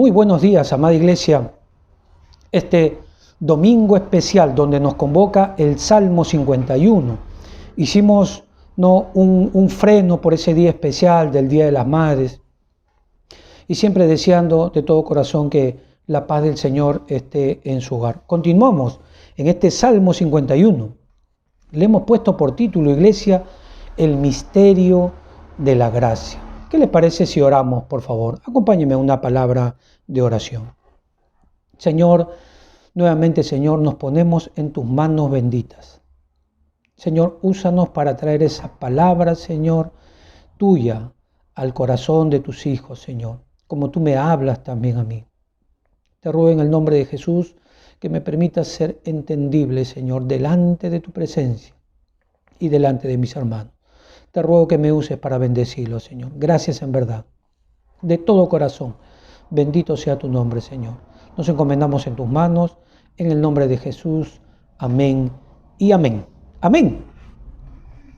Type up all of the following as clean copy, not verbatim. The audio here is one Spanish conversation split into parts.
Muy buenos días, amada iglesia. Este domingo especial donde nos convoca el Salmo 51. Hicimos un freno por ese día especial del Día de las Madres y siempre deseando de todo corazón que la paz del Señor esté en su hogar. Continuamos en este Salmo 51. Le hemos puesto por título, iglesia, el misterio de la gracia. ¿Qué les parece si oramos, por favor? Acompáñenme a una palabra de oración. Señor, nuevamente, Señor, nos ponemos en tus manos benditas. Señor, úsanos para traer esa palabra, Señor, tuya al corazón de tus hijos, Señor, como tú me hablas también a mí. Te ruego en el nombre de Jesús que me permitas ser entendible, Señor, delante de tu presencia y delante de mis hermanos. Te ruego que me uses para bendecirlos, Señor. Gracias en verdad. De todo corazón, bendito sea tu nombre, Señor. Nos encomendamos en tus manos, en el nombre de Jesús. Amén y amén. Amén.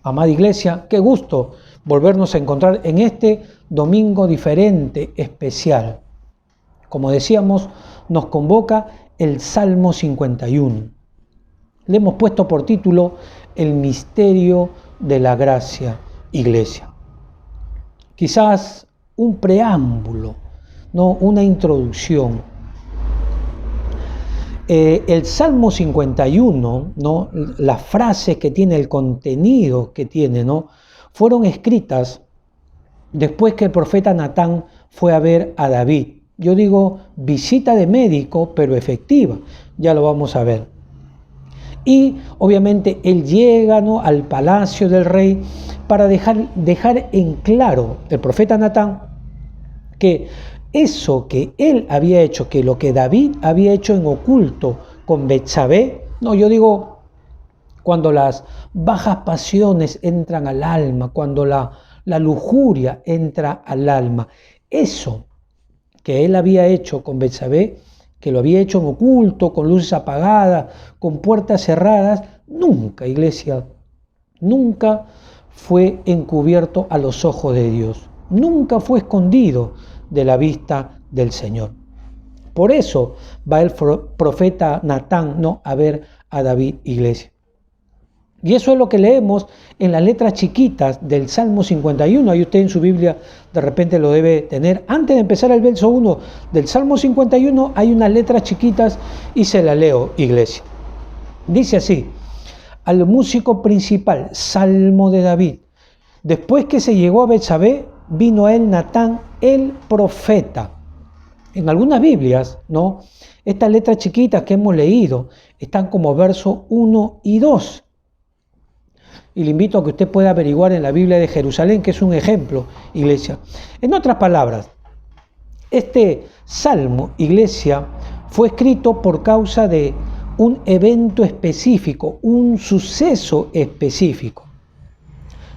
Amada iglesia, qué gusto volvernos a encontrar en este domingo diferente, especial. Como decíamos, nos convoca el Salmo 51. Le hemos puesto por título el misterio de la gracia, iglesia. Quizás un preámbulo, una introducción. El Salmo 51, las frases que tiene, el contenido que tiene, fueron escritas después que el profeta Natán fue a ver a David. Yo digo visita de médico, pero efectiva. Ya lo vamos a ver. Y obviamente él llega al palacio del rey para dejar en claro el profeta Natán que eso que él había hecho, que lo que David había hecho en oculto con Betsabé, yo digo cuando las bajas pasiones entran al alma, cuando la lujuria entra al alma, eso que él había hecho con Betsabé, que lo había hecho en oculto, con luces apagadas, con puertas cerradas, nunca, iglesia, nunca fue encubierto a los ojos de Dios, nunca fue escondido de la vista del Señor. Por eso va el profeta Natán a ver a David, iglesia. Y eso es lo que leemos en las letras chiquitas del Salmo 51. Ahí usted en su Biblia de repente lo debe tener. Antes de empezar el verso 1 del Salmo 51 hay unas letras chiquitas y se la leo, iglesia. Dice así: al músico principal, Salmo de David. Después que se llegó a Betsabé, vino a él Natán, el profeta. En algunas Biblias, estas letras chiquitas que hemos leído están como verso 1 y 2. Y le invito a que usted pueda averiguar en la Biblia de Jerusalén, que es un ejemplo, iglesia. En otras palabras, este salmo, iglesia, fue escrito por causa de un evento específico, un suceso específico.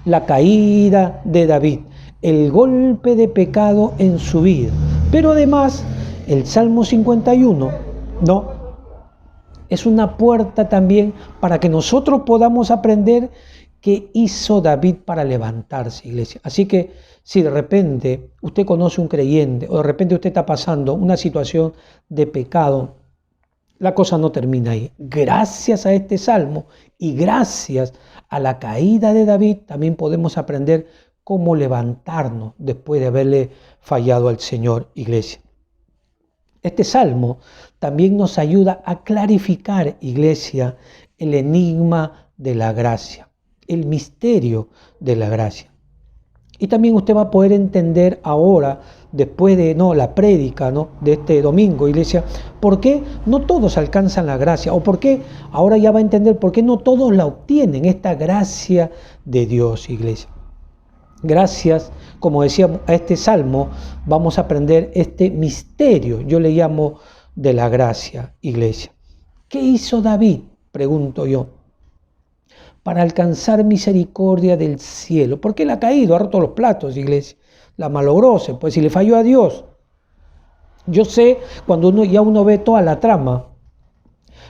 La caída de David, el golpe de pecado en su vida. Pero además, el Salmo 51, es una puerta también para que nosotros podamos aprender qué hizo David para levantarse, iglesia. Así que si de repente usted conoce un creyente o de repente usted está pasando una situación de pecado, la cosa no termina ahí. Gracias a este salmo y gracias a la caída de David también podemos aprender cómo levantarnos después de haberle fallado al Señor, iglesia. Este salmo también nos ayuda a clarificar, iglesia, el enigma de la gracia, el misterio de la gracia. Y también usted va a poder entender ahora, después de la prédica de este domingo, iglesia, por qué no todos alcanzan la gracia, o por qué, ahora ya va a entender por qué no todos la obtienen, esta gracia de Dios, iglesia. Gracias, como decíamos, a este salmo vamos a aprender este misterio, yo le llamo de la gracia, iglesia. ¿Qué hizo David? Pregunto yo. Para alcanzar misericordia del cielo. Porque él ha caído, ha roto los platos, iglesia. La malogró, pues si le falló a Dios. Yo sé, cuando uno ve toda la trama,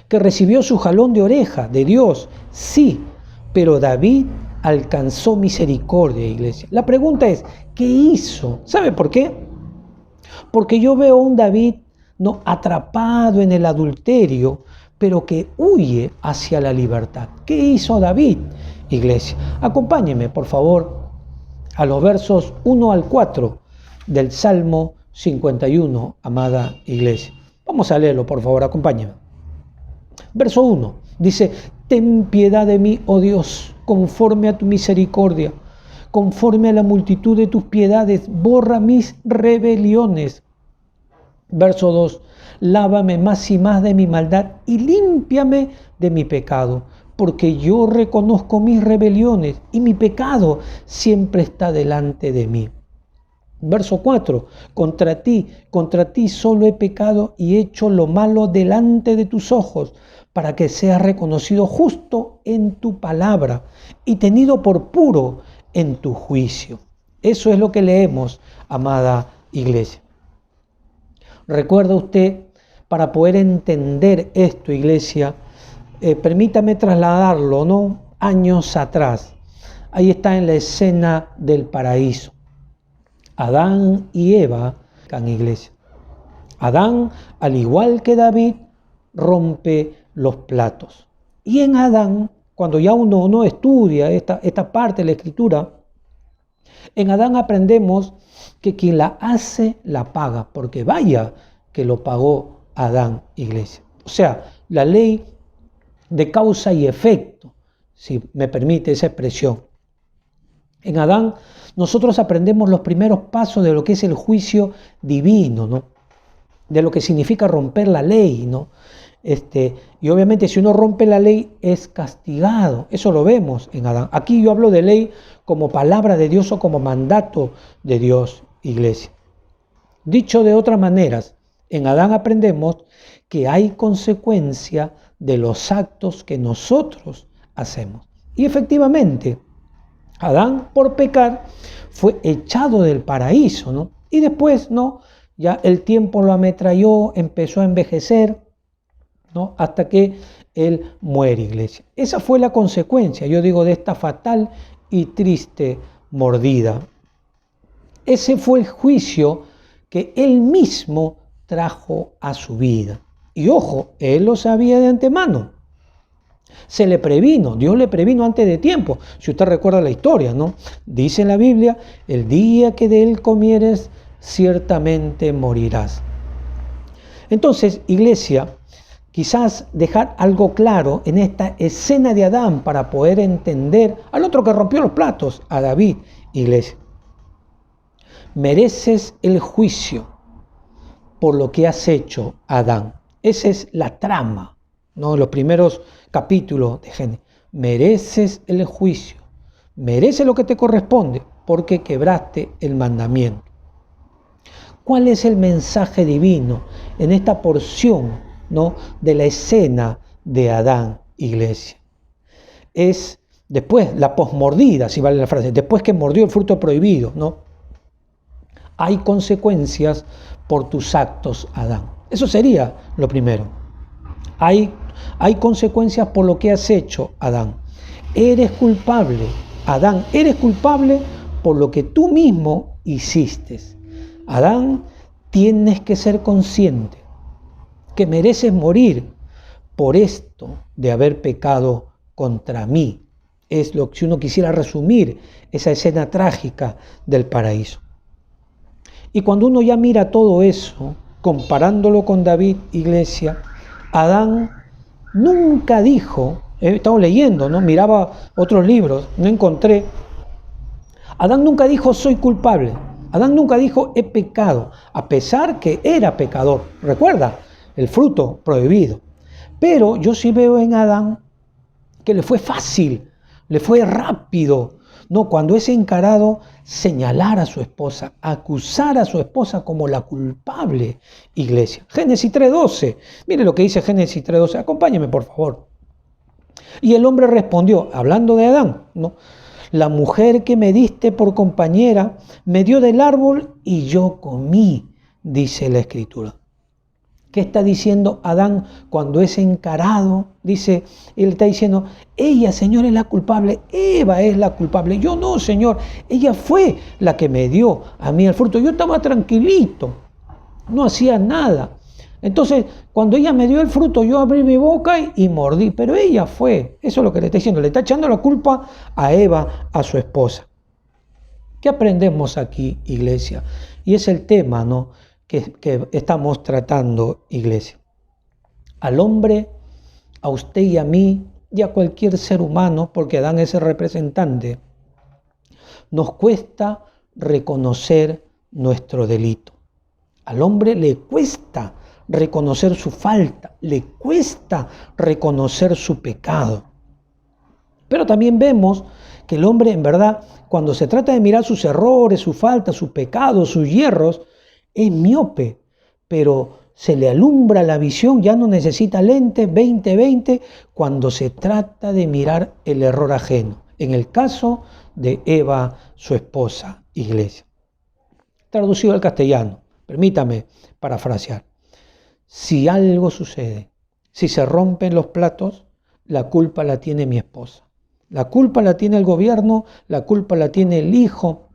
que recibió su jalón de oreja de Dios, sí, pero David alcanzó misericordia, iglesia. La pregunta es, ¿qué hizo? ¿Sabe por qué? Porque yo veo a un David no atrapado en el adulterio, pero que huye hacia la libertad. ¿Qué hizo David, iglesia? Acompáñenme, por favor, a los versos 1 al 4 del Salmo 51, amada iglesia. Vamos a leerlo, por favor, acompáñenme. Verso 1 dice: ten piedad de mí, oh Dios, conforme a tu misericordia, conforme a la multitud de tus piedades, borra mis rebeliones. Verso 2: lávame más y más de mi maldad y límpiame de mi pecado, porque yo reconozco mis rebeliones y mi pecado siempre está delante de mí. Verso 4: contra ti solo he pecado y hecho lo malo delante de tus ojos, para que seas reconocido justo en tu palabra y tenido por puro en tu juicio. Eso es lo que leemos, amada iglesia. Recuerda usted, para poder entender esto, iglesia, permítame trasladarlo, ¿no? Años atrás. Ahí está en la escena del paraíso. Adán y Eva, en iglesia. Adán, al igual que David, rompe los platos. Y en Adán, cuando ya uno no estudia esta parte de la Escritura, en Adán aprendemos que quien la hace, la paga, porque vaya que lo pagó Adán, iglesia. O sea, la ley de causa y efecto, si me permite esa expresión. En Adán nosotros aprendemos los primeros pasos de lo que es el juicio divino, ¿no? De lo que significa romper la ley, ¿no? Y obviamente si uno rompe la ley es castigado. Eso lo vemos en Adán. Aquí yo hablo de ley como palabra de Dios o como mandato de Dios, iglesia. Dicho de otras maneras, en Adán aprendemos que hay consecuencia de los actos que nosotros hacemos. Y efectivamente, Adán, por pecar, fue echado del paraíso, ¿no? Y después, ¿no? Ya el tiempo lo ametralló, empezó a envejecer, ¿no? Hasta que él muere, iglesia. Esa fue la consecuencia, yo digo, de esta fatal y triste mordida. Ese fue el juicio que él mismo trajo a su vida. Y ojo, él lo sabía de antemano. Se le previno, Dios le previno antes de tiempo. Si usted recuerda la historia, ¿no? Dice en la Biblia: el día que de él comieres, ciertamente morirás. Entonces, iglesia, quizás dejar algo claro en esta escena de Adán para poder entender al otro que rompió los platos, a David, iglesia. Mereces el juicio por lo que has hecho, Adán. Esa es la trama, ¿no? Los primeros capítulos de Génesis. Mereces el juicio, mereces lo que te corresponde porque quebraste el mandamiento. ¿Cuál es el mensaje divino en esta porción, ¿no? de la escena de Adán, iglesia? Es después, la posmordida, si vale la frase, después que mordió el fruto prohibido, ¿no? Hay consecuencias por tus actos, Adán. Eso sería lo primero. Hay consecuencias por lo que has hecho, Adán. Eres culpable, Adán, eres culpable por lo que tú mismo hiciste. Adán, tienes que ser consciente que mereces morir por esto de haber pecado contra mí. Es lo que, si uno quisiera resumir esa escena trágica del paraíso. Y cuando uno ya mira todo eso, comparándolo con David, iglesia, Adán nunca dijo, estamos leyendo, ¿no? Miraba otros libros, no encontré. Adán nunca dijo soy culpable. Adán nunca dijo he pecado, a pesar que era pecador. Recuerda, el fruto prohibido. Pero yo sí veo en Adán que le fue fácil, le fue rápido, ¿no? Cuando es encarado, señalar a su esposa, acusar a su esposa como la culpable, iglesia. Génesis 3:12, mire lo que dice Génesis 3:12, acompáñeme por favor. Y el hombre respondió, hablando de Adán, ¿no? La mujer que me diste por compañera me dio del árbol y yo comí, dice la Escritura. ¿Qué está diciendo Adán cuando es encarado? Dice, él está diciendo, ella, Señor, es la culpable, Eva es la culpable. Yo no, Señor, ella fue la que me dio a mí el fruto. Yo estaba tranquilito. no hacía nada. Entonces, cuando ella me dio el fruto, yo abrí mi boca y mordí, pero ella fue, eso es lo que le está diciendo, le está echando la culpa a Eva, a su esposa. ¿Qué aprendemos aquí, iglesia? Y es el tema, ¿no?, que estamos tratando, iglesia. Al hombre, a usted y a mí, y a cualquier ser humano, porque Adán es el representante, nos cuesta reconocer nuestro delito. Al hombre le cuesta reconocer su falta, le cuesta reconocer su pecado. Pero también vemos que el hombre, en verdad, cuando se trata de mirar sus errores, su falta, sus pecados, sus hierros, es miope, pero se le alumbra la visión, ya no necesita lentes 20/20 cuando se trata de mirar el error ajeno. En el caso de Eva, su esposa, iglesia. Traducido al castellano, permítame parafrasear. Si algo sucede, si se rompen los platos, la culpa la tiene mi esposa. La culpa la tiene el gobierno, la culpa la tiene el hijo,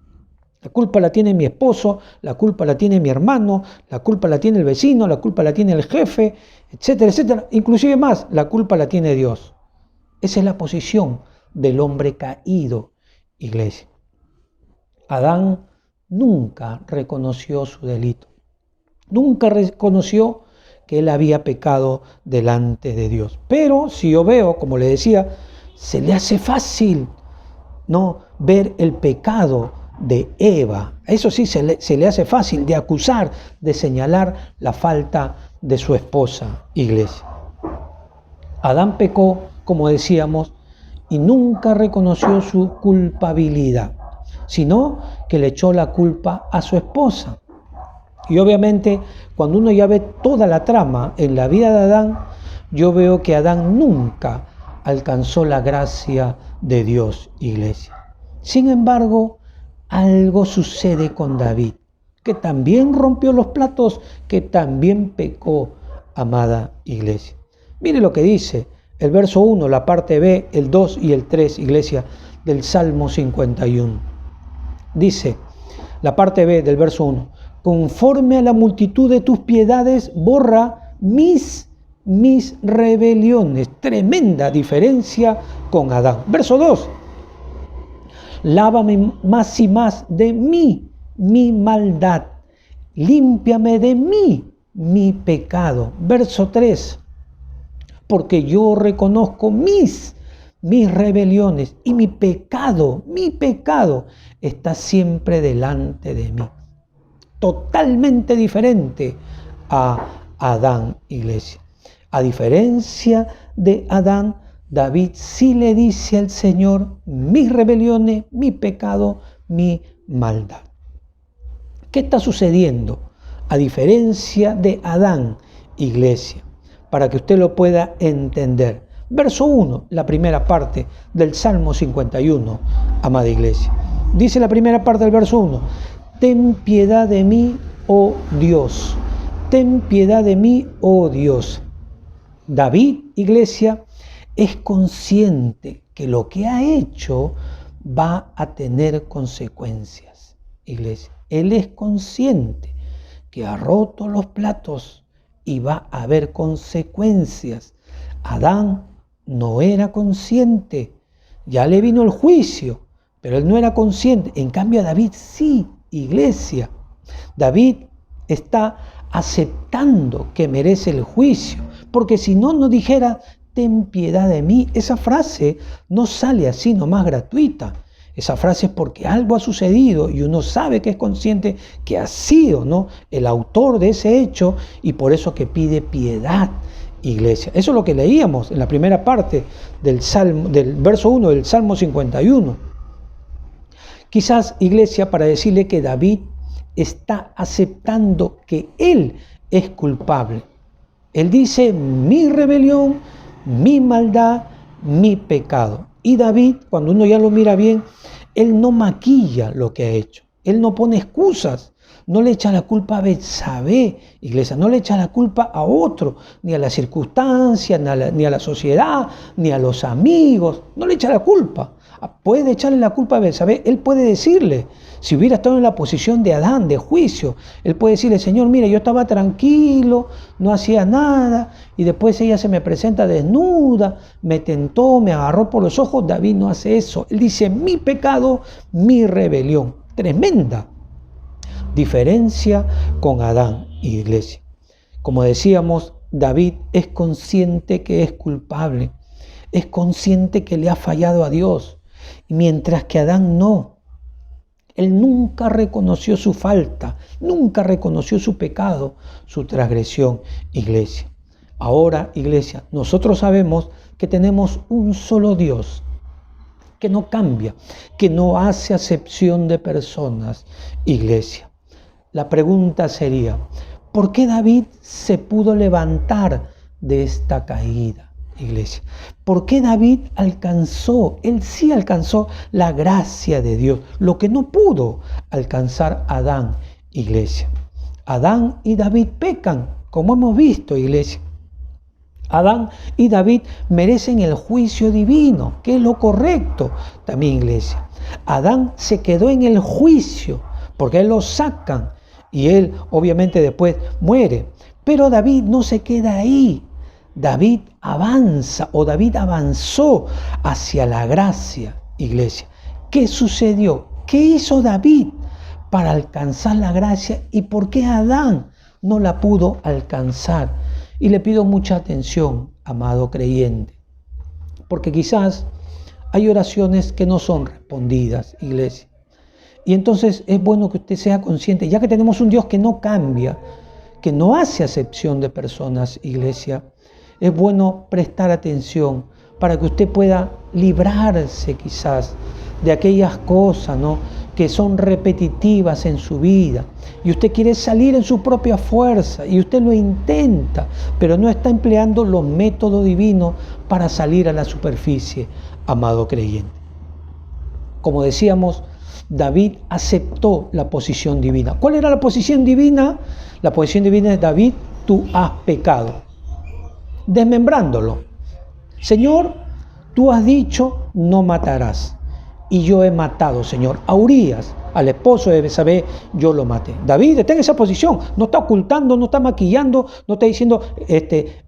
la culpa la tiene mi esposo, la culpa la tiene mi hermano, la culpa la tiene el vecino, la culpa la tiene el jefe, etcétera, etcétera. Inclusive más, la culpa la tiene Dios. Esa es la posición del hombre caído, iglesia. Adán nunca reconoció su delito. Nunca reconoció que él había pecado delante de Dios. Pero si yo veo, como le decía, se le hace fácil, ¿no?, ver el pecado de Eva. Eso sí, se le hace fácil de acusar, de señalar la falta de su esposa, iglesia. Adán pecó, como decíamos, y nunca reconoció su culpabilidad, sino que le echó la culpa a su esposa. Y obviamente, cuando uno ya ve toda la trama en la vida de Adán, yo veo que Adán nunca alcanzó la gracia de Dios, iglesia. Sin embargo, algo sucede con David, que también rompió los platos, que también pecó, amada iglesia. Mire lo que dice el verso 1, la parte B, el 2 y el 3, iglesia, del Salmo 51. Dice la parte B del verso 1, conforme a la multitud de tus piedades, borra mis rebeliones. Tremenda diferencia con Adán. Verso 2, lávame más y más de mí mi maldad, límpiame de mí mi pecado. Verso 3, porque yo reconozco mis rebeliones y mi pecado está siempre delante de mí. Totalmente diferente a Adán, iglesia. A diferencia de Adán, David sí le dice al Señor mis rebeliones, mi pecado, mi maldad. ¿Qué está sucediendo? A diferencia de Adán, iglesia, para que usted lo pueda entender. Verso 1, la primera parte del Salmo 51, amada iglesia. Dice la primera parte del verso 1, ten piedad de mí, oh Dios, ten piedad de mí, oh Dios. David, iglesia, es consciente que lo que ha hecho va a tener consecuencias, iglesia. Él es consciente que ha roto los platos y va a haber consecuencias. Adán no era consciente, ya le vino el juicio, pero él no era consciente. En cambio, David sí, iglesia. David está aceptando que merece el juicio, porque si no, no dijera, ten piedad de mí. Esa frase no sale así nomás gratuita. Esa frase es porque algo ha sucedido y uno sabe que es consciente que ha sido, ¿no?, el autor de ese hecho, y por eso que pide piedad, iglesia. Eso es lo que leíamos en la primera parte del verso 1 del Salmo 51. Quizás, iglesia, para decirle que David está aceptando que él es culpable. Él dice, mi rebelión, mi maldad, mi pecado. Y David, cuando uno ya lo mira bien, él no maquilla lo que ha hecho. Él no pone excusas. No le echa la culpa a Betsabé, iglesia. No le echa la culpa a otro, ni a las circunstancias, ni a la sociedad, ni a los amigos. No le echa la culpa. Puede echarle la culpa a Betsabé. Él puede decirle, si hubiera estado en la posición de Adán, de juicio, él puede decirle, Señor, mira, yo estaba tranquilo, no hacía nada, y después ella se me presenta desnuda, me tentó, me agarró por los ojos. David no hace eso. Él dice, mi pecado, mi rebelión. Tremenda diferencia con Adán, iglesia. Como decíamos, David es consciente que es culpable, es consciente que le ha fallado a Dios, mientras que Adán no. Él nunca reconoció su falta, nunca reconoció su pecado, su transgresión, iglesia. Ahora, iglesia, nosotros sabemos que tenemos un solo Dios, que no cambia, que no hace acepción de personas, iglesia. La pregunta sería, ¿por qué David se pudo levantar de esta caída, iglesia? ¿Por qué David alcanzó, él sí alcanzó la gracia de Dios, lo que no pudo alcanzar Adán, iglesia? Adán y David pecan, como hemos visto, iglesia. Adán y David merecen el juicio divino, que es lo correcto también, iglesia. Adán se quedó en el juicio, porque él lo sacan y él obviamente después muere. Pero David no se queda ahí. David avanza, o David avanzó hacia la gracia, iglesia. ¿Qué sucedió? ¿Qué hizo David para alcanzar la gracia y por qué Adán no la pudo alcanzar? Y le pido mucha atención, amado creyente, porque quizás hay oraciones que no son respondidas, iglesia. Y entonces es bueno que usted sea consciente, ya que tenemos un Dios que no cambia, que no hace acepción de personas, iglesia, es bueno prestar atención para que usted pueda librarse quizás de aquellas cosas, ¿no?, que son repetitivas en su vida. Y usted quiere salir en su propia fuerza y usted lo intenta, pero no está empleando los métodos divinos para salir a la superficie, amado creyente. Como decíamos, David aceptó la posición divina. ¿Cuál era la posición divina? La posición divina de David, tú has pecado. Desmembrándolo. Señor, tú has dicho, no matarás. Y yo he matado, Señor, a Urías, al esposo de Betsabé, yo lo maté. David está en esa posición, no está ocultando, no está maquillando, no está diciendo,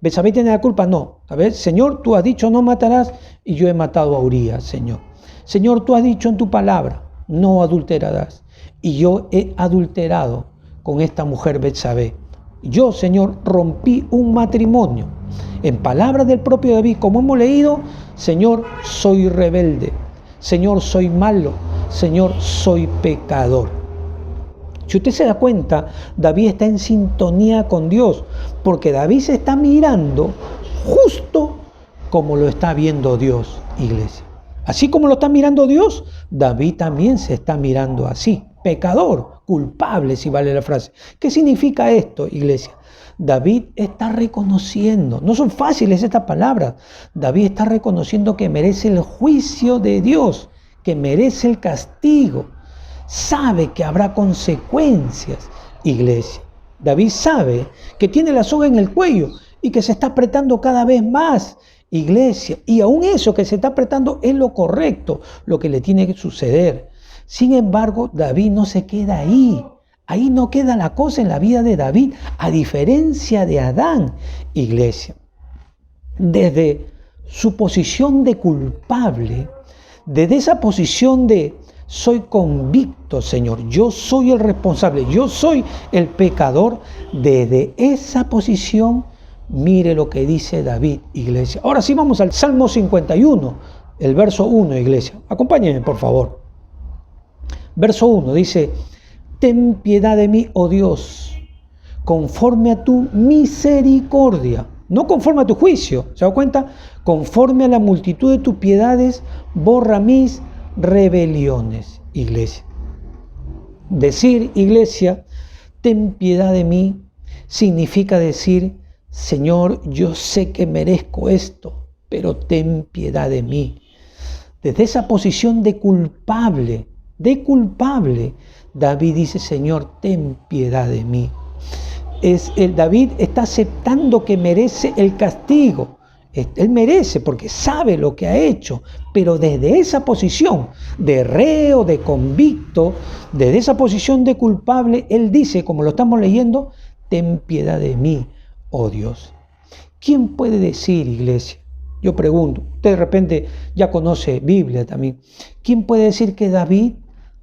Betsabé tiene la culpa, no. ¿Sabes? Señor, tú has dicho, no matarás, y yo he matado a Urías, Señor. Señor, tú has dicho en tu palabra, no adulterarás, y yo he adulterado con esta mujer Betsabé. Yo, Señor, rompí un matrimonio. En palabras del propio David, como hemos leído, Señor, soy rebelde. Señor, soy malo. Señor, soy pecador. Si usted se da cuenta, David está en sintonía con Dios, porque David se está mirando justo como lo está viendo Dios, iglesia. Así como lo está mirando Dios, David también se está mirando así. Pecador, culpable, si vale la frase. ¿Qué significa esto, iglesia? David está reconociendo, no son fáciles estas palabras, David está reconociendo que merece el juicio de Dios, que merece el castigo, sabe que habrá consecuencias, iglesia. David sabe que tiene la soga en el cuello y que se está apretando cada vez más, iglesia, y aún eso que se está apretando es lo correcto, lo que le tiene que suceder. Sin embargo, David no se queda ahí. Ahí no queda la cosa en la vida de David, a diferencia de Adán, iglesia. Desde su posición de culpable, desde esa posición de soy convicto, Señor, yo soy el responsable, yo soy el pecador, desde esa posición, mire lo que dice David, iglesia. Ahora sí vamos al Salmo 51, el verso 1, iglesia. Acompáñenme, por favor. Verso 1 dice: ten piedad de mí, oh Dios, conforme a tu misericordia, no conforme a tu juicio, ¿se da cuenta? Conforme a la multitud de tus piedades, borra mis rebeliones, iglesia. Decir, iglesia, ten piedad de mí, significa decir, Señor, yo sé que merezco esto, pero ten piedad de mí. Desde esa posición de culpable, de culpable, David dice, Señor, ten piedad de mí. David está aceptando que merece el castigo. Él merece porque sabe lo que ha hecho, pero desde esa posición de reo, de convicto, desde esa posición de culpable, él dice, como lo estamos leyendo, ten piedad de mí, oh Dios. ¿Quién puede decir, iglesia? Yo pregunto, usted de repente ya conoce Biblia también. ¿Quién puede decir que David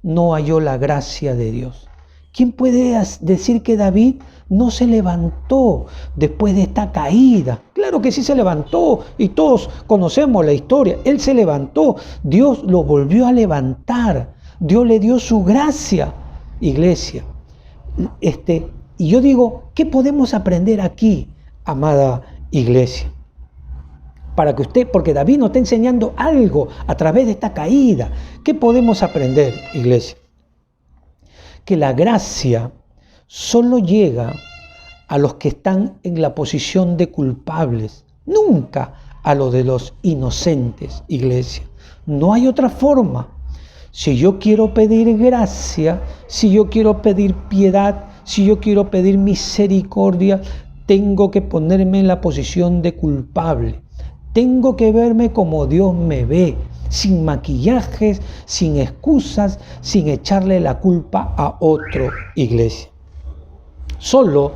no halló la gracia de Dios? ¿Quién puede decir que David no se levantó después de esta caída? Claro que sí se levantó y todos conocemos la historia. Él se levantó, Dios lo volvió a levantar, Dios le dio su gracia, iglesia. Y yo digo, ¿qué podemos aprender aquí, amada iglesia? Porque David nos está enseñando algo a través de esta caída. ¿Qué podemos aprender, iglesia? Que la gracia solo llega a los que están en la posición de culpables, nunca a los de los inocentes, iglesia. No hay otra forma. Si yo quiero pedir gracia, si yo quiero pedir piedad, si yo quiero pedir misericordia, tengo que ponerme en la posición de culpable. Tengo que verme como Dios me ve, sin maquillajes, sin excusas, sin echarle la culpa a otro, iglesia. Solo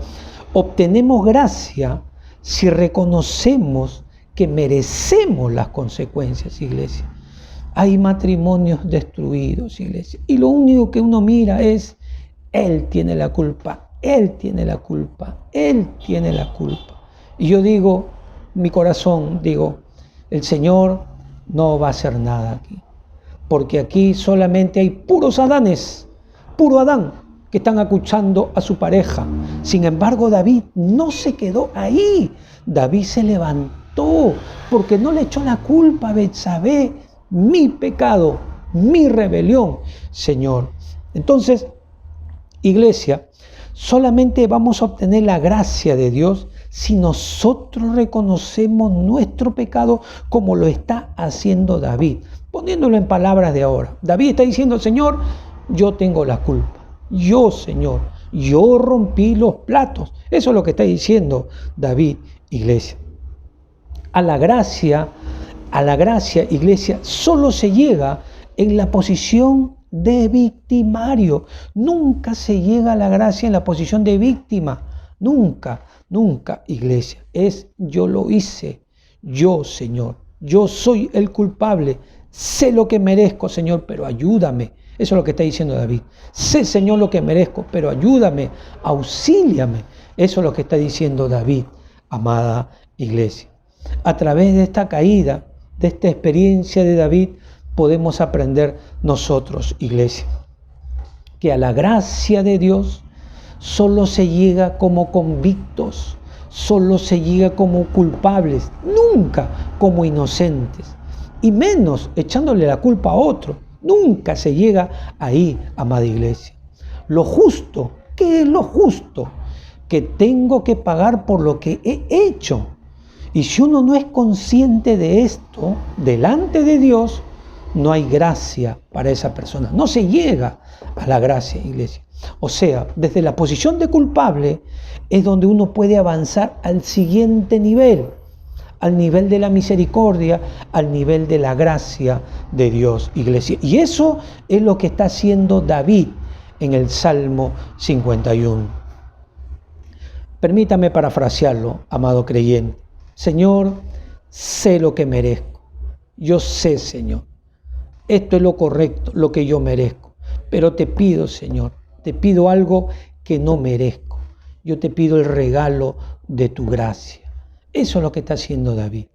obtenemos gracia si reconocemos que merecemos las consecuencias, iglesia. Hay matrimonios destruidos, iglesia, y lo único que uno mira es, él tiene la culpa, él tiene la culpa, él tiene la culpa. Y yo digo, mi corazón, digo, el Señor no va a hacer nada aquí, porque aquí solamente hay puros Adanes, puro Adán, que están acusando a su pareja. Sin embargo, David no se quedó ahí. David se levantó porque no le echó la culpa a Betsabé, mi pecado, mi rebelión, Señor. Entonces, iglesia, solamente vamos a obtener la gracia de Dios si nosotros reconocemos nuestro pecado como lo está haciendo David. Poniéndolo en palabras de ahora. David está diciendo, Señor, yo tengo la culpa. Yo, Señor, yo rompí los platos. Eso es lo que está diciendo David, iglesia. A la gracia, iglesia, solo se llega en la posición de victimario. Nunca se llega a la gracia en la posición de víctima. Nunca, nunca, iglesia. Es yo lo hice, yo, Señor. Yo soy el culpable. Sé lo que merezco, Señor, pero ayúdame. Eso es lo que está diciendo David. Sé, Señor, lo que merezco, pero ayúdame, auxíliame. Eso es lo que está diciendo David, amada iglesia. A través de esta caída, de esta experiencia de David, podemos aprender nosotros, iglesia, que a la gracia de Dios solo se llega como convictos, solo se llega como culpables, nunca como inocentes, y menos echándole la culpa a otro. Nunca se llega ahí, amada iglesia. Lo justo, ¿qué es lo justo? Que tengo que pagar por lo que he hecho. Y si uno no es consciente de esto, delante de Dios, no hay gracia para esa persona. No se llega a la gracia, iglesia. O sea, desde la posición de culpable es donde uno puede avanzar al siguiente nivel, al nivel de la misericordia, al nivel de la gracia de Dios, iglesia. Y eso es lo que está haciendo David en el Salmo 51. Permítame parafrasearlo, amado creyente. Señor, sé lo que merezco. Yo sé, Señor. Esto es lo correcto, lo que yo merezco. Pero te pido, Señor, te pido algo que no merezco. Yo te pido el regalo de tu gracia. Eso es lo que está haciendo David.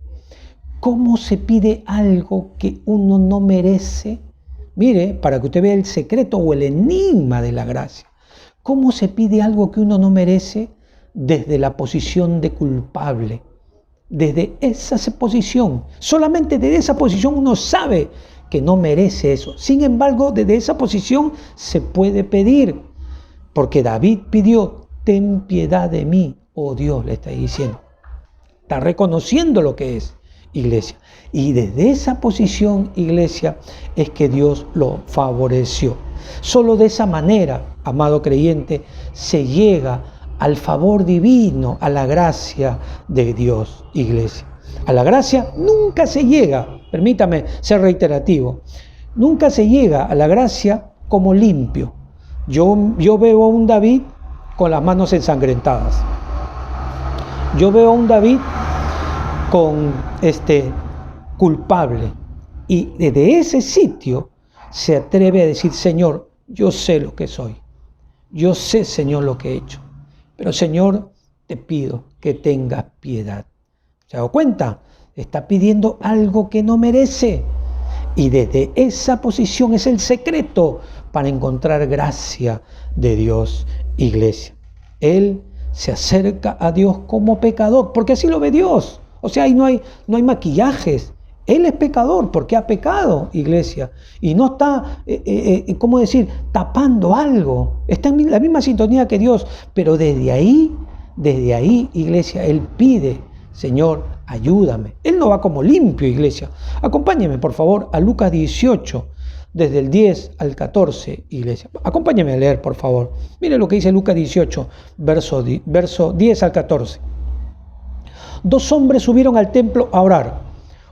¿Cómo se pide algo que uno no merece? Mire, para que usted vea el secreto o el enigma de la gracia. ¿Cómo se pide algo que uno no merece? Desde la posición de culpable. Desde esa posición. Solamente desde esa posición uno sabe que no merece eso. Sin embargo, desde esa posición se puede pedir. Porque David pidió, ten piedad de mí, oh Dios, le está diciendo. Está reconociendo lo que es. iglesia. Y desde esa posición, iglesia, es que Dios lo favoreció. Solo de esa manera, amado creyente, se llega al favor divino, a la gracia de Dios, iglesia. A la gracia nunca se llega, permítame ser reiterativo, nunca se llega a la gracia como limpio. Yo veo a un David con las manos ensangrentadas. Yo veo a un David con culpable. Y desde ese sitio se atreve a decir: Señor, yo sé lo que soy. Yo sé, Señor, lo que he hecho. Pero, Señor, te pido que tengas piedad. ¿Se ha dado cuenta? Está pidiendo algo que no merece. Y desde esa posición es el secreto para encontrar gracia de Dios, iglesia. Él se acerca a Dios como pecador, porque así lo ve Dios. O sea, ahí no hay maquillajes. Él es pecador porque ha pecado, iglesia. Y no está, ¿cómo decir?, tapando algo. Está en la misma sintonía que Dios. Pero desde ahí, iglesia, Él pide: Señor, ayúdame. Él no va como limpio, iglesia. Acompáñeme, por favor, a Lucas 18, desde el 10 al 14, iglesia. Acompáñeme a leer, por favor. Mire lo que dice Lucas 18, verso 10 al 14. 2 hombres subieron al templo a orar.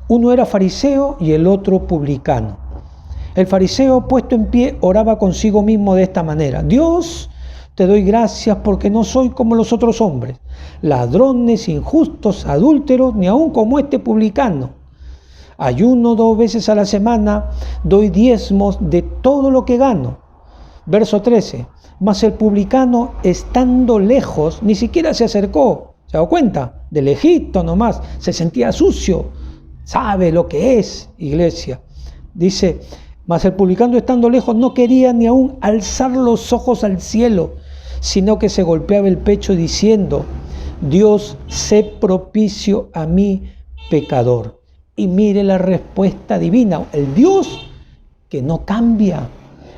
Uno era fariseo y el otro publicano. El fariseo, puesto en pie, oraba consigo mismo de esta manera: Dios, te doy gracias porque no soy como los otros hombres, ladrones, injustos, adúlteros, ni aun como este publicano. Ayuno 2 veces a la semana, doy diezmos de todo lo que gano. Verso 13. Mas el publicano, estando lejos, ni siquiera se acercó. ¿Se ha dado cuenta? De lejito nomás, se sentía sucio. Sabe lo que es, iglesia. Dice: mas el publicano, estando lejos, no quería ni aún alzar los ojos al cielo, sino que se golpeaba el pecho diciendo: Dios, sé propicio a mí, pecador. Y mire la respuesta divina. El Dios que no cambia,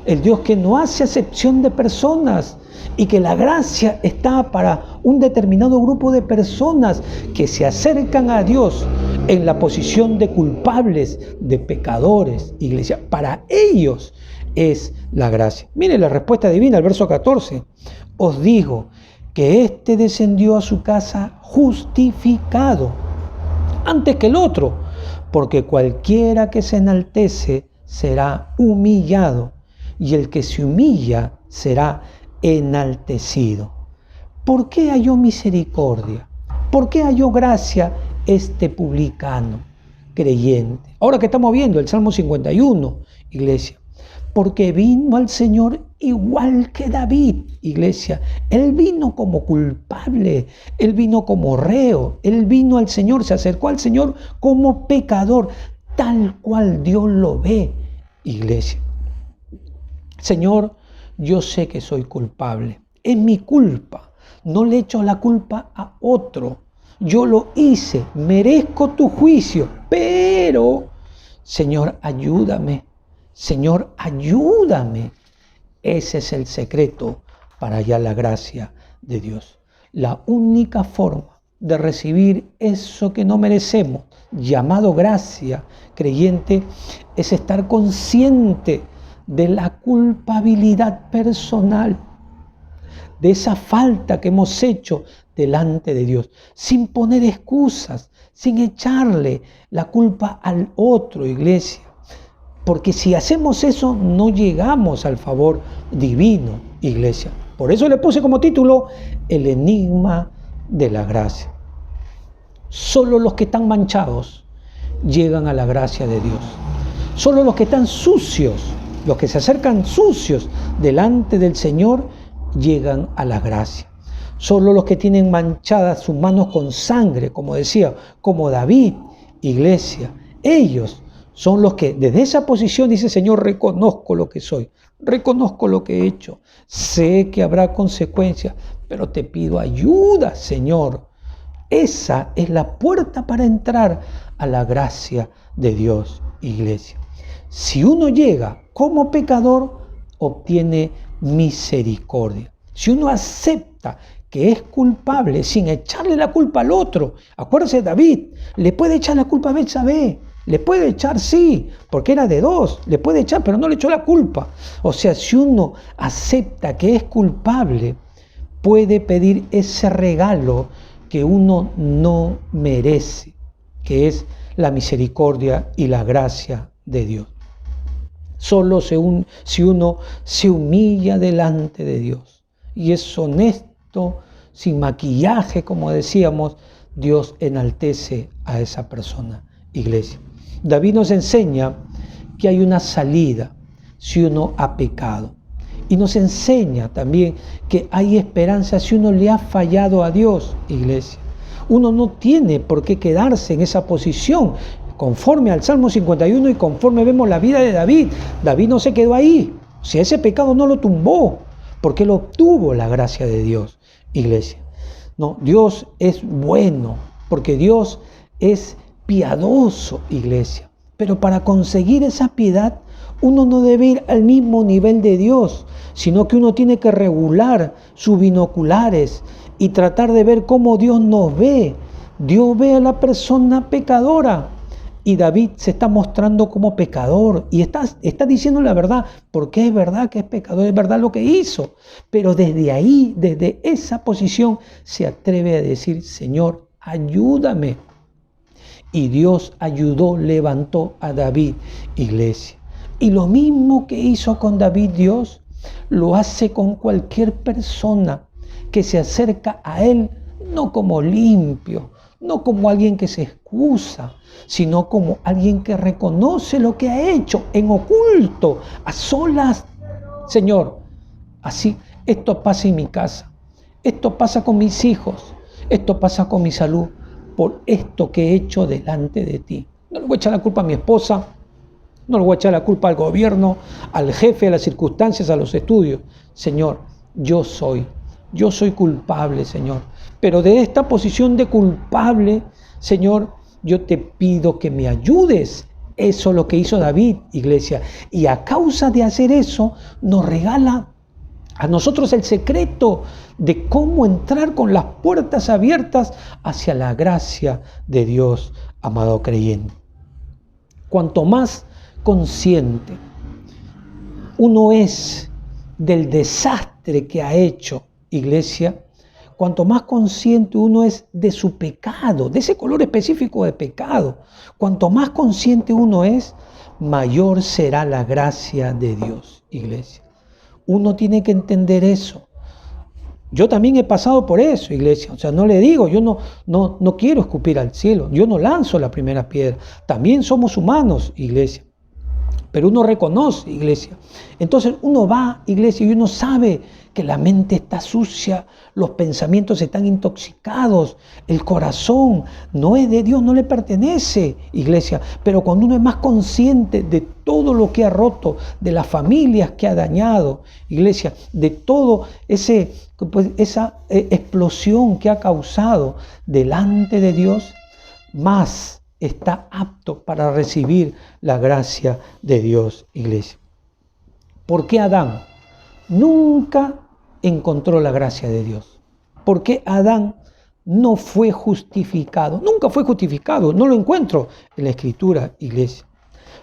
el Dios que no hace acepción de personas, y que la gracia está para un determinado grupo de personas que se acercan a Dios en la posición de culpables, de pecadores, iglesia. Para ellos es la gracia. Mire la respuesta divina, el verso 14. Os digo que éste descendió a su casa justificado antes que el otro, porque cualquiera que se enaltece será humillado, y el que se humilla será enaltecido. ¿Por qué halló misericordia? ¿Por qué halló gracia este publicano creyente? Ahora que estamos viendo el Salmo 51, iglesia, porque vino al Señor igual que David, iglesia. Él vino como culpable, él vino como reo, él vino al Señor, se acercó al Señor como pecador, tal cual Dios lo ve, iglesia. Señor, yo sé que soy culpable, es mi culpa, no le echo la culpa a otro, yo lo hice, merezco tu juicio, pero, Señor, ayúdame, Señor, ayúdame. Ese es el secreto para hallar la gracia de Dios. La única forma de recibir eso que no merecemos, llamado gracia, creyente, es estar consciente de la culpabilidad personal, de esa falta que hemos hecho delante de Dios, sin poner excusas, sin echarle la culpa al otro, iglesia. Porque si hacemos eso, no llegamos al favor divino, iglesia. Por eso le puse como título: el enigma de la gracia. Solo los que están manchados llegan a la gracia de Dios. Solo los que están sucios, los que se acercan sucios delante del Señor, llegan a la gracia. Solo los que tienen manchadas sus manos con sangre, como decía, como David, iglesia, ellos son los que desde esa posición dice: Señor, reconozco lo que soy, reconozco lo que he hecho, sé que habrá consecuencias, pero te pido ayuda, Señor. Esa es la puerta para entrar a la gracia de Dios, iglesia. Si uno llega como pecador, obtiene misericordia. Si uno acepta que es culpable sin echarle la culpa al otro. Acuérdese, David, le puede echar la culpa a Betsabé. Le puede echar, sí, porque era de dos. Le puede echar, pero no le echó la culpa. O sea, si uno acepta que es culpable, puede pedir ese regalo que uno no merece, que es la misericordia y la gracia de Dios. Solo si uno se humilla delante de Dios y es honesto, sin maquillaje, como decíamos, Dios enaltece a esa persona, iglesia. David nos enseña que hay una salida si uno ha pecado. Y nos enseña también que hay esperanza si uno le ha fallado a Dios, iglesia. Uno no tiene por qué quedarse en esa posición. Conforme al Salmo 51 y conforme vemos la vida de David, David no se quedó ahí. O sea, ese pecado no lo tumbó, porque él obtuvo la gracia de Dios, iglesia. No, Dios es bueno, porque Dios es piadoso, iglesia. Pero para conseguir esa piedad, uno no debe ir al mismo nivel de Dios, sino que uno tiene que regular sus binoculares y tratar de ver cómo Dios nos ve. Dios ve a la persona pecadora y David se está mostrando como pecador y está diciendo la verdad, porque es verdad que es pecador, es verdad lo que hizo. Pero desde ahí, desde esa posición, se atreve a decir, Señor, ayúdame. Y Dios ayudó, levantó a David, iglesia. Y lo mismo que hizo con David Dios, lo hace con cualquier persona que se acerca a Él, no como limpio, no como alguien que se excusa, sino como alguien que reconoce lo que ha hecho en oculto, a solas. Señor, así, esto pasa en mi casa, esto pasa con mis hijos, esto pasa con mi salud, por esto que he hecho delante de ti. No le voy a echar la culpa a mi esposa, no le voy a echar la culpa al gobierno, al jefe, a las circunstancias, a los estudios. Señor, yo soy culpable, Señor. Pero de esta posición de culpable, Señor, yo te pido que me ayudes. Eso es lo que hizo David, iglesia. Y a causa de hacer eso, nos regala a nosotros el secreto de cómo entrar con las puertas abiertas hacia la gracia de Dios, amado creyente. Cuanto más consciente uno es del desastre que ha hecho, iglesia, cuanto más consciente uno es de su pecado, de ese color específico de pecado, cuanto más consciente uno es, mayor será la gracia de Dios, iglesia. Uno tiene que entender eso. Yo también he pasado por eso, iglesia. O sea, no le digo, yo no quiero escupir al cielo. Yo no lanzo la primera piedra. También somos humanos, iglesia. Pero uno reconoce, iglesia. Entonces uno va, iglesia, y uno sabe que la mente está sucia, los pensamientos están intoxicados, el corazón no es de Dios, no le pertenece, iglesia. Pero cuando uno es más consciente de todo lo que ha roto, de las familias que ha dañado, iglesia, de todo esa explosión que ha causado delante de Dios, más está apto para recibir la gracia de Dios, iglesia. ¿Por qué Adán nunca encontró la gracia de Dios? ¿Por qué Adán no fue justificado? Nunca fue justificado, no lo encuentro en la Escritura, iglesia.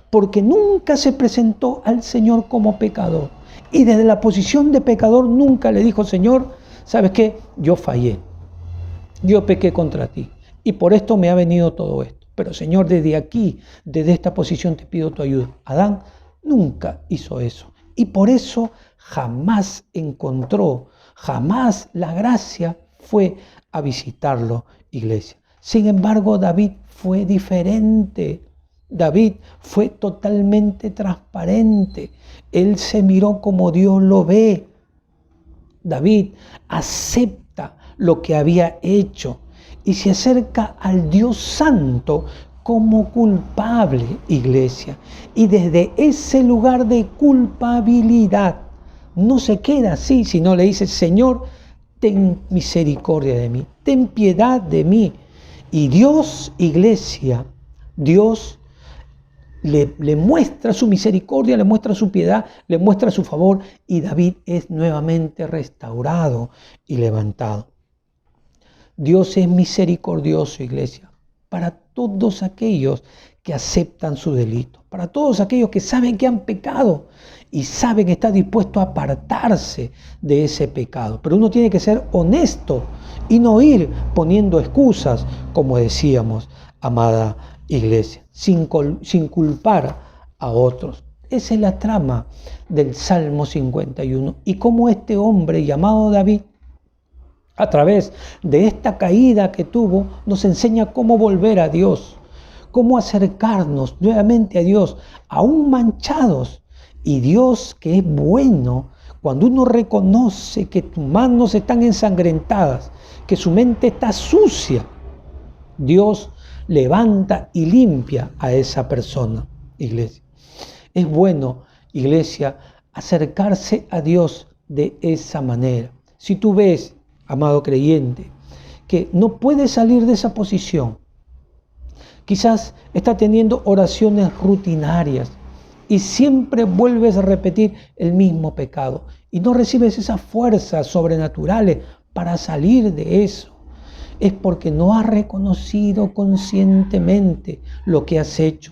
Porque nunca se presentó al Señor como pecador. Y desde la posición de pecador nunca le dijo, Señor, ¿sabes qué? Yo fallé, yo pequé contra ti y por esto me ha venido todo esto. Pero Señor, desde aquí, desde esta posición te pido tu ayuda. Adán nunca hizo eso. Y por eso jamás encontró, jamás la gracia fue a visitarlo, iglesia. Sin embargo, David fue diferente. David fue totalmente transparente. Él se miró como Dios lo ve. David acepta lo que había hecho y se acerca al Dios Santo como culpable, iglesia. Y desde ese lugar de culpabilidad no se queda así, sino le dice, Señor, ten misericordia de mí, ten piedad de mí. Y Dios, iglesia, Dios le muestra su misericordia, le muestra su piedad, le muestra su favor, y David es nuevamente restaurado y levantado. Dios es misericordioso, iglesia, para todos aquellos que aceptan su delito, para todos aquellos que saben que han pecado y saben que está dispuesto a apartarse de ese pecado. Pero uno tiene que ser honesto y no ir poniendo excusas, como decíamos, amada iglesia, sin culpar a otros. Esa es la trama del Salmo 51 y cómo este hombre llamado David, a través de esta caída que tuvo, nos enseña cómo volver a Dios, cómo acercarnos nuevamente a Dios, aún manchados. Y Dios, que es bueno, cuando uno reconoce que tus manos están ensangrentadas, que su mente está sucia, Dios levanta y limpia a esa persona, iglesia. Es bueno, iglesia, acercarse a Dios de esa manera. Si tú ves, amado creyente, que no puedes salir de esa posición, quizás está teniendo oraciones rutinarias y siempre vuelves a repetir el mismo pecado y no recibes esas fuerzas sobrenaturales para salir de eso, es porque no has reconocido conscientemente lo que has hecho.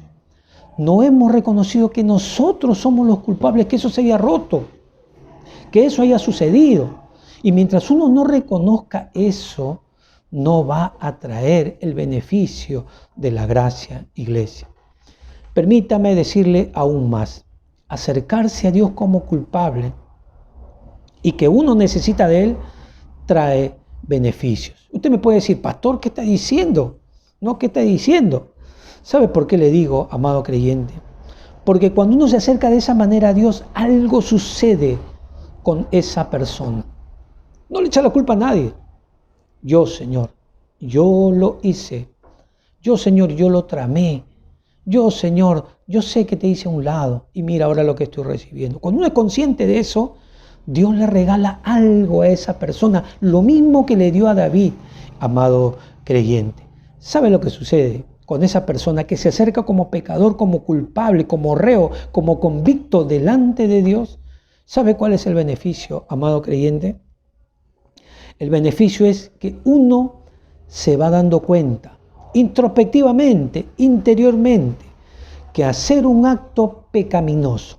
No hemos reconocido que nosotros somos los culpables, que eso se haya roto, que eso haya sucedido. Y mientras uno no reconozca eso, no va a traer el beneficio de la gracia, iglesia. Permítame decirle aún más, acercarse a Dios como culpable y que uno necesita de Él, trae beneficios. Usted me puede decir, pastor, ¿qué está diciendo? No, ¿qué está diciendo? ¿Sabe por qué le digo, amado creyente? Porque cuando uno se acerca de esa manera a Dios, algo sucede con esa persona. No le echa la culpa a nadie. Yo, Señor, yo lo hice. Yo, Señor, yo lo tramé. Yo, Señor, yo sé que te hice a un lado y mira ahora lo que estoy recibiendo. Cuando uno es consciente de eso, Dios le regala algo a esa persona, lo mismo que le dio a David, amado creyente. ¿Sabe lo que sucede con esa persona que se acerca como pecador, como culpable, como reo, como convicto delante de Dios? ¿Sabe cuál es el beneficio, amado creyente? El beneficio es que uno se va dando cuenta, introspectivamente, interiormente, que hacer un acto pecaminoso,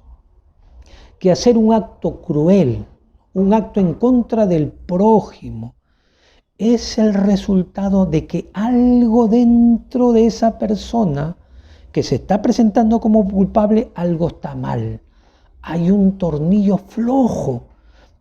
que hacer un acto cruel, un acto en contra del prójimo, es el resultado de que algo dentro de esa persona que se está presentando como culpable, algo está mal. Hay un tornillo flojo,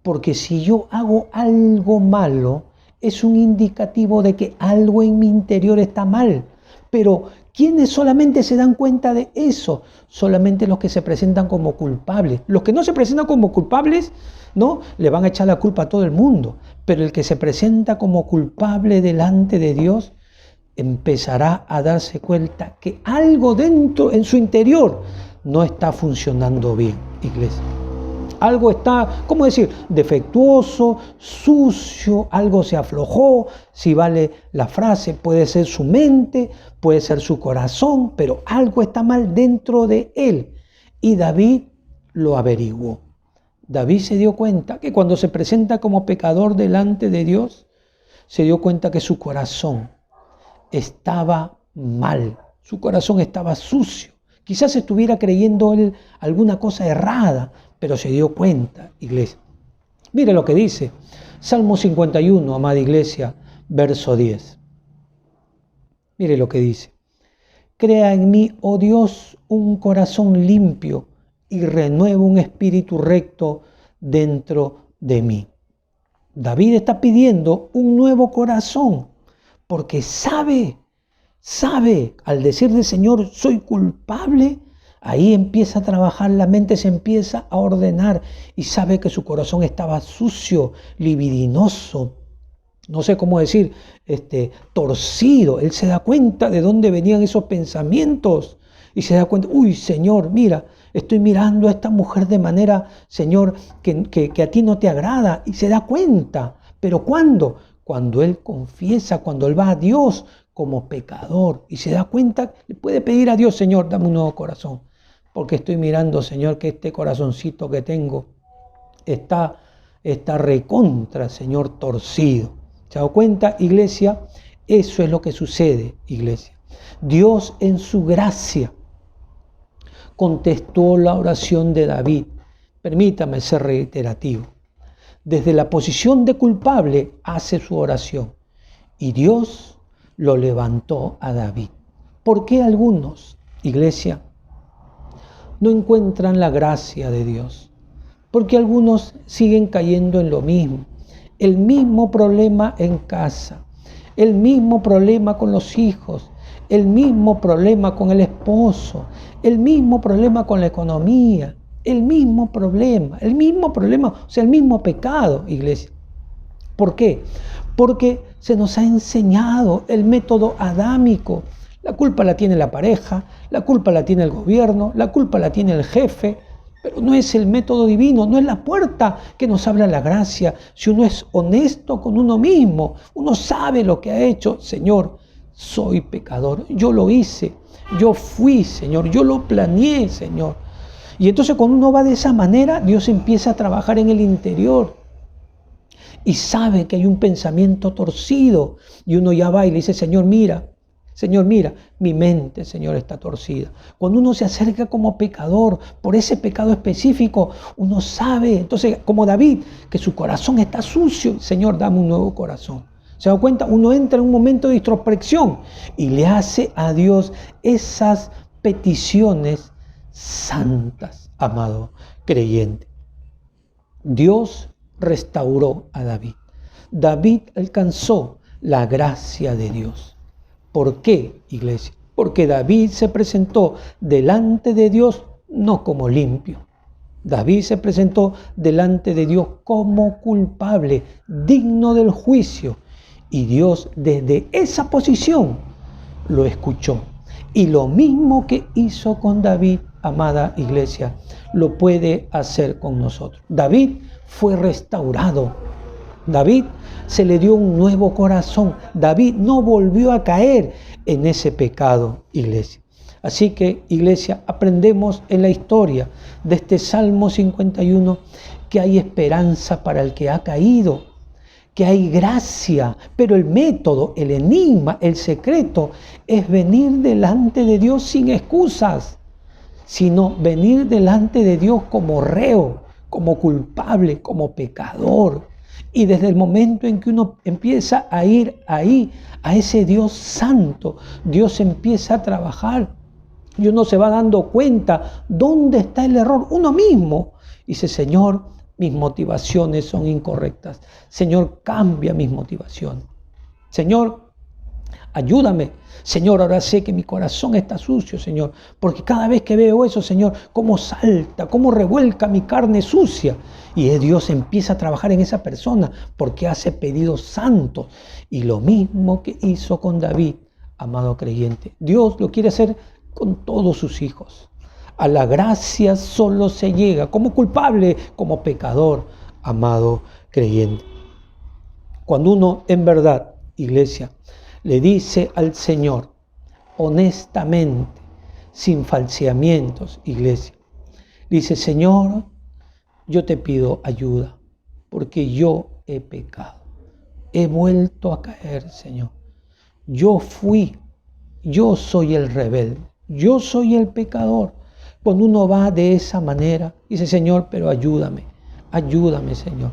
porque si yo hago algo malo, es un indicativo de que algo en mi interior está mal. Pero ¿quiénes solamente se dan cuenta de eso? Solamente los que se presentan como culpables. Los que no se presentan como culpables, ¿no? Le van a echar la culpa a todo el mundo. Pero el que se presenta como culpable delante de Dios, empezará a darse cuenta que algo dentro, en su interior, no está funcionando bien, iglesia. Algo está, ¿cómo decir?, defectuoso, sucio, algo se aflojó, si vale la frase, puede ser su mente, puede ser su corazón, pero algo está mal dentro de él. Y David lo averiguó. David se dio cuenta que cuando se presenta como pecador delante de Dios, se dio cuenta que su corazón estaba mal, su corazón estaba sucio. Quizás estuviera creyendo él alguna cosa errada, pero se dio cuenta, iglesia. Mire lo que dice Salmo 51, amada iglesia, verso 10. Mire lo que dice. Crea en mí, oh Dios, un corazón limpio y renueva un espíritu recto dentro de mí. David está pidiendo un nuevo corazón porque sabe, al decirle, Señor, soy culpable. Ahí empieza a trabajar, la mente se empieza a ordenar y sabe que su corazón estaba sucio, libidinoso, no sé cómo decir, torcido. Él se da cuenta de dónde venían esos pensamientos y se da cuenta, uy, Señor, mira, estoy mirando a esta mujer de manera, Señor, que a ti no te agrada, y se da cuenta. ¿Pero cuándo? Cuando él confiesa, cuando él va a Dios como pecador y se da cuenta, le puede pedir a Dios, Señor, dame un nuevo corazón. Porque estoy mirando, Señor, que este corazoncito que tengo está recontra, Señor, torcido. ¿Se ha dado cuenta, iglesia? Eso es lo que sucede, iglesia. Dios en su gracia contestó la oración de David. Permítame ser reiterativo. Desde la posición de culpable hace su oración y Dios lo levantó a David. ¿Por qué algunos, iglesia, no encuentran la gracia de Dios? Porque algunos siguen cayendo en lo mismo. El mismo problema en casa, el mismo problema con los hijos, el mismo problema con el esposo, el mismo problema con la economía, el mismo problema, o sea, el mismo pecado, iglesia. ¿Por qué? Porque se nos ha enseñado el método adámico. La culpa la tiene la pareja, la culpa la tiene el gobierno, la culpa la tiene el jefe, pero no es el método divino, no es la puerta que nos abra la gracia. Si uno es honesto con uno mismo, uno sabe lo que ha hecho. Señor, soy pecador, yo lo hice, yo fui, Señor, yo lo planeé, Señor. Y entonces cuando uno va de esa manera, Dios empieza a trabajar en el interior y sabe que hay un pensamiento torcido y uno ya va y le dice, Señor, mira, mi mente, Señor, está torcida. Cuando uno se acerca como pecador, por ese pecado específico, uno sabe, entonces, como David, que su corazón está sucio. Señor, dame un nuevo corazón. ¿Se da cuenta? Uno entra en un momento de introspección y le hace a Dios esas peticiones santas, amado creyente. Dios restauró a David. David alcanzó la gracia de Dios. ¿Por qué, iglesia? Porque David se presentó delante de Dios no como limpio. David se presentó delante de Dios como culpable, digno del juicio. Y Dios desde esa posición lo escuchó. Y lo mismo que hizo con David, amada iglesia, lo puede hacer con nosotros. David fue restaurado. David se le dio un nuevo corazón. David no volvió a caer en ese pecado, iglesia. Así que, iglesia, aprendemos en la historia de este Salmo 51 que hay esperanza para el que ha caído, que hay gracia, pero el método, el enigma, el secreto es venir delante de Dios sin excusas, sino venir delante de Dios como reo, como culpable, como pecador. Y desde el momento en que uno empieza a ir ahí, a ese Dios santo, Dios empieza a trabajar y uno se va dando cuenta dónde está el error. Uno mismo dice, Señor, mis motivaciones son incorrectas. Señor, cambia mis motivaciones. Señor, ayúdame. Señor, ahora sé que mi corazón está sucio, Señor, porque cada vez que veo eso, Señor, cómo salta, cómo revuelca mi carne sucia. Y Dios empieza a trabajar en esa persona porque hace pedidos santos. Y lo mismo que hizo con David, amado creyente. Dios lo quiere hacer con todos sus hijos. A la gracia solo se llega como culpable, como pecador, amado creyente. Cuando uno en verdad, iglesia, le dice al Señor, honestamente, sin falseamientos, iglesia, dice, Señor, yo te pido ayuda, porque yo he pecado, he vuelto a caer, Señor. Yo soy el rebelde, yo soy el pecador. Cuando uno va de esa manera, dice, Señor, pero ayúdame, Señor.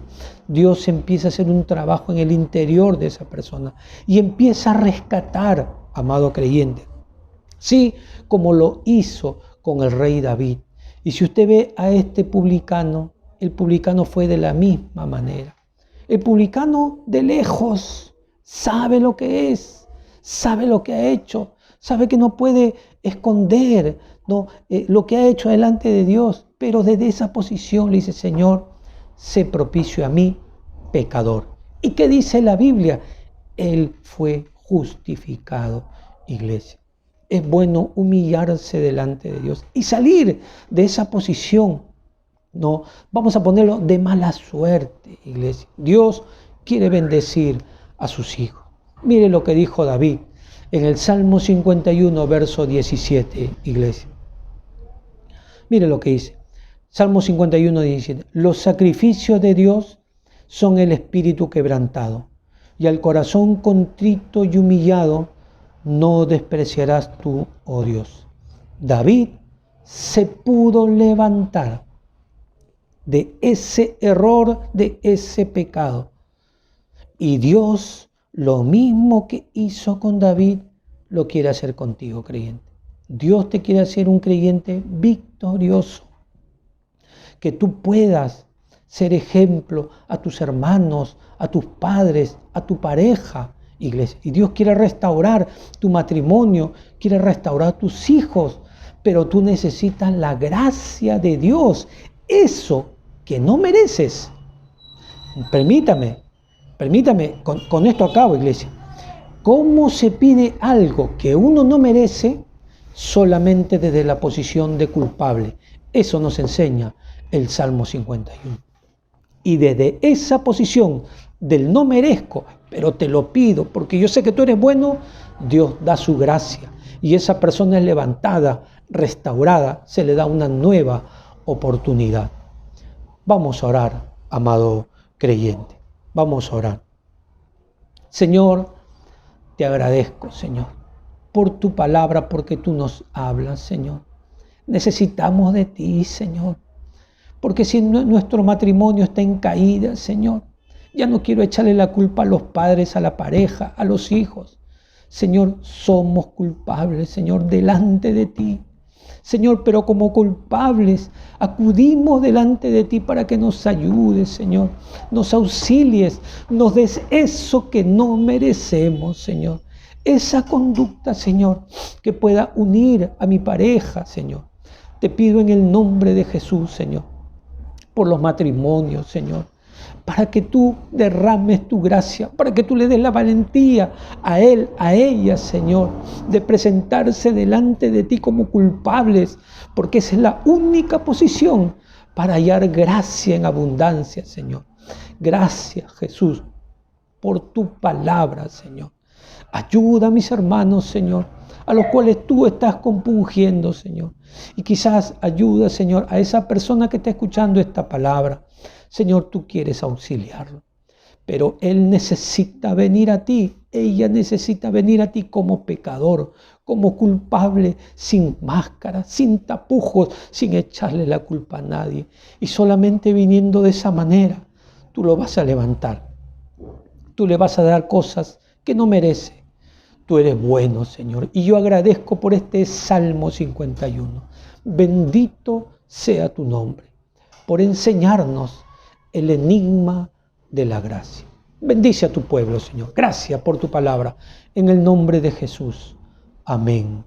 Dios empieza a hacer un trabajo en el interior de esa persona y empieza a rescatar, amado creyente. Sí, como lo hizo con el rey David. Y si usted ve a este publicano, el publicano fue de la misma manera. El publicano de lejos sabe lo que es, sabe lo que ha hecho, sabe que no puede esconder lo que ha hecho delante de Dios, pero desde esa posición le dice, Señor, sé propicio a mí, pecador. ¿Y qué dice la Biblia? Él fue justificado, iglesia. Es bueno humillarse delante de Dios y salir de esa posición. No, vamos a ponerlo de mala suerte, iglesia. Dios quiere bendecir a sus hijos. Mire lo que dijo David en el Salmo 51, verso 17, iglesia. Mire lo que dice. Salmo 51, 17. Los sacrificios de Dios son el espíritu quebrantado. y al corazón contrito y humillado no despreciarás tú, oh Dios. David se pudo levantar de ese error, de ese pecado. Y Dios, lo mismo que hizo con David, lo quiere hacer contigo, creyente. Dios te quiere hacer un creyente victorioso. Que tú puedas ser ejemplo a tus hermanos, a tus padres, a tu pareja, iglesia. Y Dios quiere restaurar tu matrimonio, quiere restaurar tus hijos, pero tú necesitas la gracia de Dios, eso que no mereces. Permítame, con esto acabo, iglesia. ¿Cómo se pide algo que uno no merece solamente desde la posición de culpable? Eso nos enseña el Salmo 51. Y desde esa posición del no merezco, pero te lo pido porque yo sé que tú eres bueno, Dios da su gracia. Y esa persona es levantada, restaurada, se le da una nueva oportunidad. Vamos a orar, amado creyente. Vamos a orar. Señor, te agradezco, Señor, por tu palabra, porque tú nos hablas, Señor. Necesitamos de ti, Señor. Porque si nuestro matrimonio está en caída, Señor, ya no quiero echarle la culpa a los padres, a la pareja, a los hijos. Señor, somos culpables, Señor, delante de ti. Señor, pero como culpables, acudimos delante de ti para que nos ayudes, Señor. Nos auxilies, nos des eso que no merecemos, Señor. Esa conducta, Señor, que pueda unir a mi pareja, Señor. Te pido en el nombre de Jesús, Señor, por los matrimonios, Señor, para que tú derrames tu gracia, para que tú le des la valentía a él, a ella, Señor, de presentarse delante de ti como culpables, porque esa es la única posición para hallar gracia en abundancia, Señor. Gracias, Jesús, por tu palabra, Señor. Ayuda a mis hermanos, Señor, a los cuales tú estás compungiendo, Señor. Y quizás ayuda, Señor, a esa persona que está escuchando esta palabra. Señor, tú quieres auxiliarlo, pero él necesita venir a ti, ella necesita venir a ti como pecador, como culpable, sin máscara, sin tapujos, sin echarle la culpa a nadie. Y solamente viniendo de esa manera, tú lo vas a levantar. Tú le vas a dar cosas que no merece. Tú eres bueno, Señor. Y yo agradezco por este Salmo 51. Bendito sea tu nombre, por enseñarnos el enigma de la gracia. Bendice a tu pueblo, Señor. Gracias por tu palabra. En el nombre de Jesús. Amén.